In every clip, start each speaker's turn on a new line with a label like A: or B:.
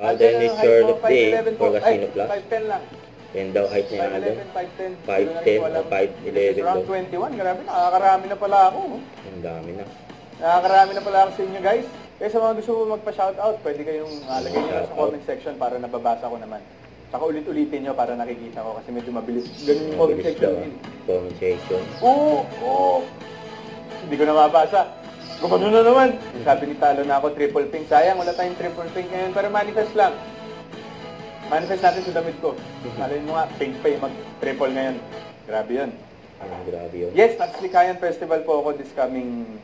A: Alden is Charlotte Day for Casino Plus.
B: 5'10 lang.
A: Yan daw height niya Alden.
B: 5'11,
A: 5'10 o 5'11
B: This is round 21. Grabe, nakakarami na pala ako.
A: Ang dami na.
B: Nakakarami na pala ako sa inyo, guys. Kaya sa mga gusto mo magpa-shoutout, pwede kayong lagay nyo sa comment section para nababasa ko naman. Saka ulit-ulitin nyo para nakikita ko kasi medyo mabilis. Ganun yung comment section.
A: Comment section.
B: Oo! Hindi ko na mabasa. Gumano na naman. Sabi ni Talo na ako, triple pink. Sayang, wala tayong triple pink ngayon. Pero manifest lang. Manifest natin sa damit ko. Malayin mo nga, pink pa yung mag-triple ngayon. Grabe yun.
A: Grabe yun.
B: Yes, at Likayan Festival po ako this coming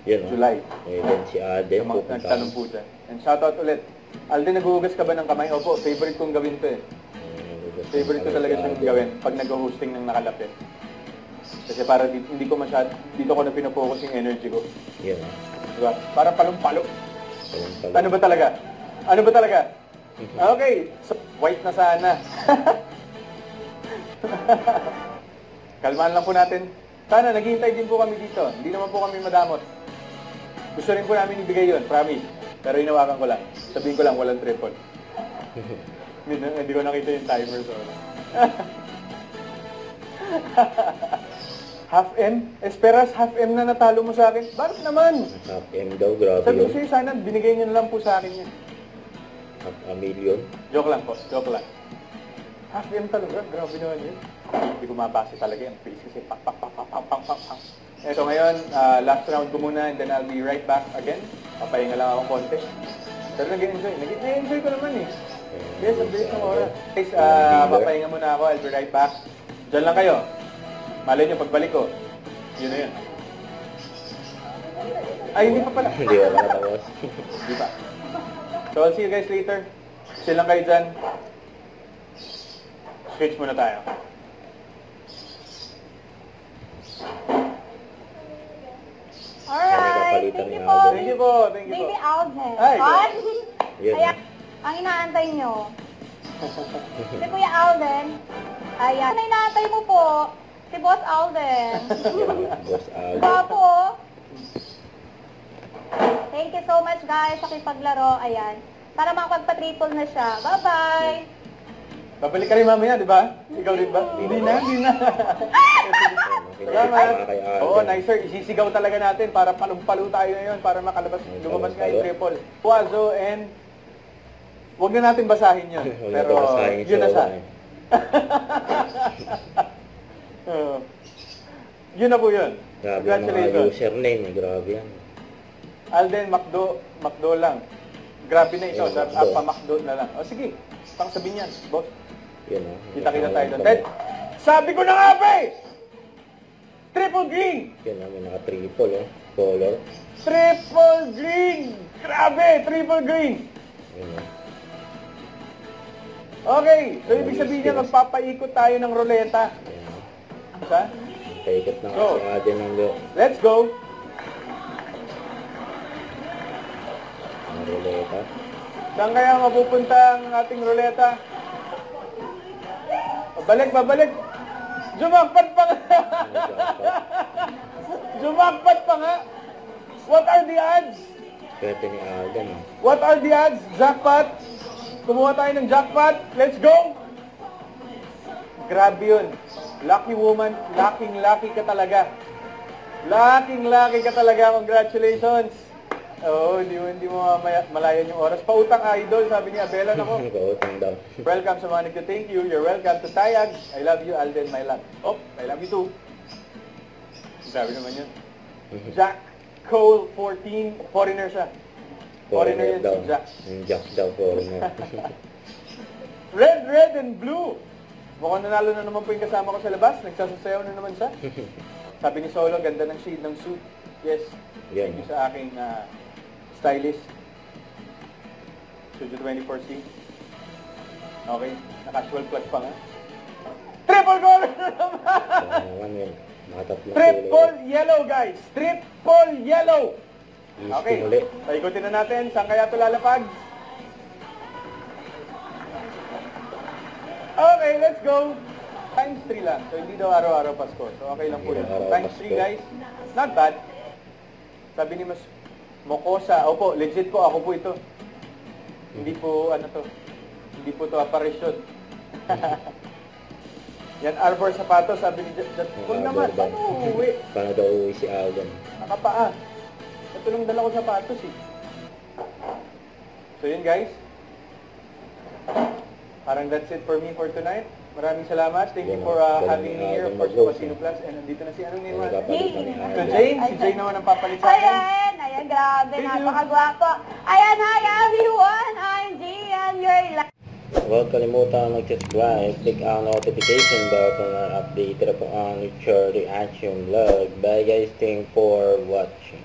B: July.
A: Then si Alden pupunta.
B: Nagtanong po dyan. And shoutout ulit. Alden, naghuhugas ka ba ng kamay? Opo, favorite kong gawin to eh. Favorite ko talaga siyang gawin pag nag-hosting ng nakalapit. Kasi para hindi ko dito ko na pinapokus yung energy ko.
A: Yan.
B: Diba? Para palong-palo. Ano ba talaga? Ano ba talaga? Okay, so white na sana. Kalmaan lang po natin. Sana, naghihintay din po kami dito. Hindi naman po kami madamot. Gusto rin po namin ibigay yun, promise. Pero inawakan ko lang. Sabihin ko lang, walang triple. Hindi ko nakita yung timer, so. Half M? Esperas, half M na natalo mo sa akin? Bakit naman?
A: Half M daw, grabe
B: Sabi
A: yun.
B: ko sana, binigay niyo na lang po sa akin yan.
A: Half a million?
B: Joke lang po, joke lang. Half M talaga, grabe naman yun. Hindi ko mabasa talaga yan. Please kasi pak. Ito ngayon, last round ko muna and then I'll be right back again. Papahinga lang akong konti. Pero nag-enjoy. Nag-enjoy ko naman eh. Yes, ang bilis ng oras. Guys, papahinga muna ako. I'll be right back. Diyan lang kayo. Malay nyo, pagbalik ko. Yun na yun. Ay, hindi pa pala.
A: Hindi wala katapos.
B: Hindi pa. So, I'll see you guys later. Chill lang kayo dyan. Switch muna tayo.
C: Alright, thank you po.
B: Thank you po. Thank you po.
C: Baby Alden.
B: Ay,
A: Yan.
C: Ayan, ang inaantay nyo. Si Kuya Alden. Ayan. Ang inaantay mo po, si Boss Alden.
A: Boss Alden.
C: Guwapo. Thank you so much guys sa kipaglaro. Ayan. Para makapagpa-triple na siya. Bye-bye.
B: Babalik ka rin mamaya, di ba? Ikaw rin ba? Hindi na. Salamat. Oo, nice sir. Isisigaw talaga natin para palong-palo tayo ngayon para lumabas nga yung triple. Puazo and huwag na natin basahin yun. Pero yun na siya. Yun na po yun.
A: Grabe yung mga username. Grabe yan.
B: Alden, Macdo lang. Grabe na ito. Pa-Macdo na lang. O sige, pang sabihin yan, boss.
A: Yan o.
B: Kita-kita tayo doon. Ted, sabi ko na nga ba eh! Triple green!
A: Yan o, may naka-triple o. Color.
B: Triple green! Grabe! Triple green!
A: Yan o.
B: Okay, so ibig sabihin niya magpapaikot tayo ng ruleta.
A: Yan o.
B: Sa?
A: Paikot na
B: Go.
A: kasi Alden ng
B: Let's go!
A: ruleta.
B: Saan kaya mapupunta ang ating ruleta? Babalik! Jumakpat pa nga! Jumakpat pa nga! What are the odds?
A: Swerte ni Alden o.
B: What are the odds? Jackpot! Kumuha tayo ng jackpot! Let's go! Grabe yun. Lucky woman, lucky ka talaga. Lucky ka talaga. Congratulations! Oo, hindi mo malayan yung oras. Pautang idol, sabi niya, Bella nako.
A: Pautang daw.
B: Welcome sa mga nagka-thank you. You're welcome to Tayag. I love you, Alden, my love. Oh, I love you too. Sabi naman yun. Jack Cole 14, foreigner siya. Foreigner yun si Jack.
A: Yung Jack daw, foreigner.
B: Red and blue. Mukhang nanalo na naman po yung kasama ko sa labas. Nagsasasayaw na naman siya. Sabi ni Solo, ganda ng shade ng suit. Yes. Thank you sa aking stylist. Studio 24C. Okay. Na-casual plug pa nga. Triple goal na naman! Triple yellow, guys! Triple yellow! Okay. Paikutin na natin. Saan kaya ito lalapag? Okay, let's go! Times 3 lang. So, hindi daw araw-araw Pasko. So, okay lang po yun. Times 3, guys. Not bad. Sabi ni Mas Mokosa. Opo, legit po. Ako po ito. Hindi po, ano to, hindi po to aparisyon. Yan, Arbor sapatos, sabi ni Jat. Huwag naman,
A: Arbor ba?
B: paano uuwi?
A: Paano daw uwi si Alden?
B: Nakapaa. Ito lang dala ko sapatos eh. So yun guys. Parang that's it for me for tonight. Maraming salamat. Thank you for having me here. Of course, Casino Plus. And nandito na si anong name natin?
A: Nagkapalit na ni
B: So
A: Alden.
B: Jane, si Jane naman ang papalit sa akin.
C: Ayan, grabe,
B: Thank you.
C: napakagwapo. Ayan, hi everyone, I'm Gian, your life.
A: Huwag kalimutan mag-subscribe, click ang notification bell para update na po ang future reaction vlog. Bye guys, thank for watching.